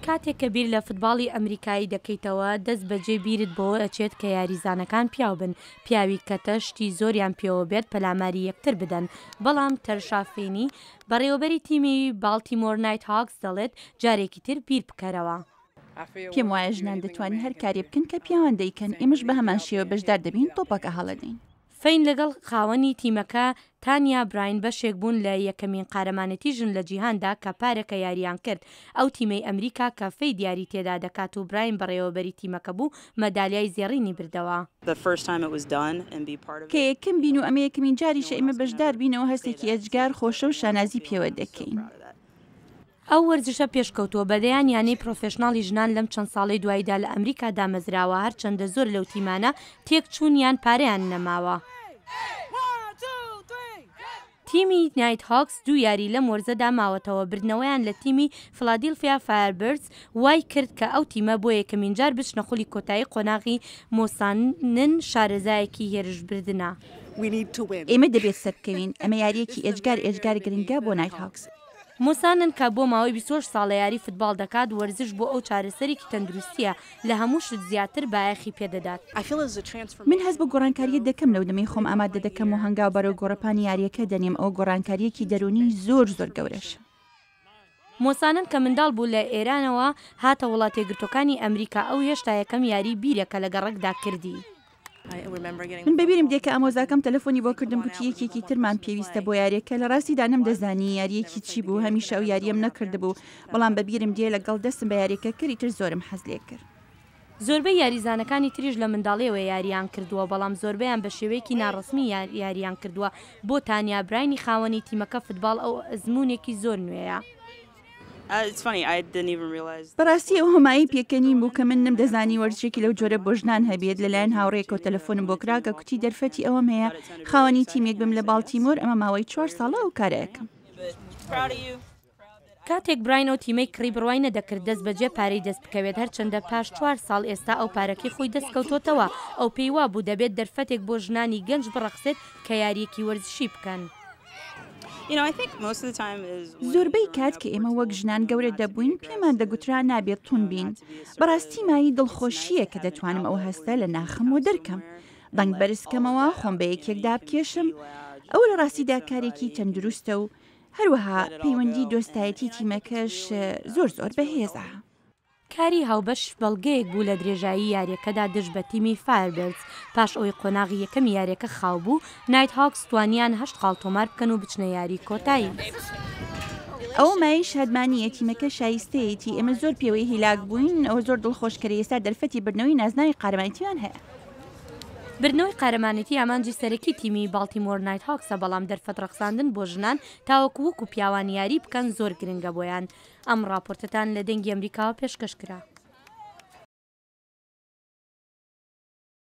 کاتێک کە بیر لە فوتباڵی ئەمریکایی دەکەیتەوە دەست بەجێ بیرت بۆ ئەچێت کە یاریزانەکان پیاو بن پیاوی کەتە شتی زۆریان پێوە بێت پەلاماری یەکتر بدەن بەڵام تەرشافێنی بەڕێوەبەری تیمی بالتیمۆر نایت هاکس دەڵێت جارێکی تر بیر بکەرەوە. پێم وایە ژنان دەتوانین هەر کاری بکەن کە پیاوان دەیکەن ئێمەش بە هەمان شێوە بەشدار دەبین تۆپەکە هەڵەدەین. فەین لەگەڵ خاوەنی تیمەکە تانیا براین بەشێک بوون لە یەکەمین قارەمانەتی ژن لە جیهاندا کە پارێکە یاریان کرد ئەو تیمەی ئەمریکا کە فەی دیاری تێدا دەکات و براین بەڕێوەبەری تیمەکە بوو مەدالیای زێڕینی بردەوە. کە یەکەم بین و ئەمە یەکەمین جاریشە ئێمە بەشدار بینەوە هەستێکی ئەجگار خۆشە و شانازی پێوە دەکەین. ئەو وەرزشە پێشکەوتووە بەدەیان یانەی پرۆفێشناڵی ژنان لەم چەند ساڵەی دواییدا لە ئەمریکا دامەزراوە هەرچەندە زۆر لەو تیمانە تێک چوونیان پارەیان نەماوە. تیمی نایت هاکس دوو یاری لەم وەرزەدا ماوەتەوە بردنەوەیان لە تیمی فلادیلفیا فایربردز وای کرد کە ئەو تیمە بۆ یەکەمین جار بچنە خولی کۆتایی قۆناغی مۆسانن شارەزایەکی هێرشبردنە. ئێمە دەبێت سەرکەوین ئەمە یاریەکی ئێجگار گرنگە بۆ نایت هاکس. مۆسانن کە بۆ ماوەی 28 ساڵە یاری فوتباڵ دەکات وەرزش بۆ ئەو چارەسەرێکی تەندروستیە لە هەموو شت زیاتر بایەخی پێدەدات. من هەست بە گۆڕانکاریە دەکەم لەو دەمەی خۆم ئامادە دەکەم و هەنگاو بەرەو گۆڕەپانی یاریەکە دەنێم ئەو گۆڕانکاریەکی دەرونی زۆر گەورەش. مۆسانن کە منداڵ بوو لە ئێرانەوە هاتە وڵاتە یەکگرتووەکانی ئەمریکا ئەو هێشتا یەکەم یاری بیرەکە لە گەڕەکدا کردی. من بەبیرم دێکە ئامۆزاکەم تەلەفۆنی بۆ کردم گوتی یەکێکی ترمان پێویستە بۆ یاریەکە لە ڕاستیدا نەمدەزانی یاریەکی چی بوو هەمیشە ئەو یاریەم نەکردبوو بەڵام بەبیرم دێ لەگەڵ دەستم بە یاریەکە کردی تر زۆرم حەز لێ کرد. زۆربەی یاریزانەکانی تریش لە منداڵیەوە یاریان کردووە بەڵام زۆربەیان بە شێوەیەکی ناڕسمی یاریان کردووە بۆ تانیا براینی خاوەنی تیمەکە فوتباڵ ئەو ئەزمونێکی زۆر نوێیە. بەڕاستی ئەو هەمایی پێکەنیم بوو کە من نەمدەزانی وەرزشێکی لەو جۆرە بۆ ژنان هەبێت لەلایەن هاوڕێکەوە تەلەفۆنم بۆ کراکە کوتی دەرفەتی ئەوەم هەیە خاوەنی تیمێک بم لە بالتیمۆر ئەمە ماوەی 4 ساڵە ئەو کارەکەم. کاتێک براین و تیمەی کڕی بڕوای نەدەکرد دەست بەجێ پارەی دەست بکەوێت هەرچەندە پاش 4 ساڵ ئێستا ئەو پارەکەی خۆی دەستکەوتۆتەوە ئەو پێی وا بوو دەبێت دەرفەتێک بۆ ژنانی گەنج بڕەخسێت کە یاریەکی وەرزشی بکەن. زۆربەی کات کە ئێمە وەک ژنان گەورە دەبووین پێمان دەگوترا نابێت تون بین بەڕاستی مایی دڵخۆشیە کە دەتوانم ئەو هەستە لە ناخم و دەرکەم دەنگ بەرزکەمەوە خۆم بە یەکێکدا بکێشم ئەو لە ڕاستیدا کارێکی تەندروستە و هەروەها پەیوەندی دۆستایەتی تیمەکەش زۆر بەهێزە. کاری هاوبەش بەڵگەیەک بوو لە درێژایی یاریەکەدا دژ بە تیمی فایربردز پاش ئەوەی قۆناغی یەکەمی یاریەکە خاو بوو نایت هاکس توانیان 8 خاڵ تۆمار بکەن و بچنە یاری کۆتایی. ئەو مای شادمانیە تیمەکە شایستەیەتی ئێمە زۆر پێوەی هیلاک بووین ئەوە زۆر دڵخۆشکەرە ئێستا دەرفەتی بردنەوەی نازناوی قارەمانیتیان هەیە. بردنەوەی قارەمانەتی ئامانجی سەرەکی تیمی بالتیمۆر نایت هاکسە بەڵام دەرفەت ڕەخساندن بۆ ژنان تاوەکو وەکو پیاوان یاری بکەن زۆر گرنگە بۆیان. ئەم راپۆرتتان لە دەنگی ئەمریکاوە پێشکەشکرا.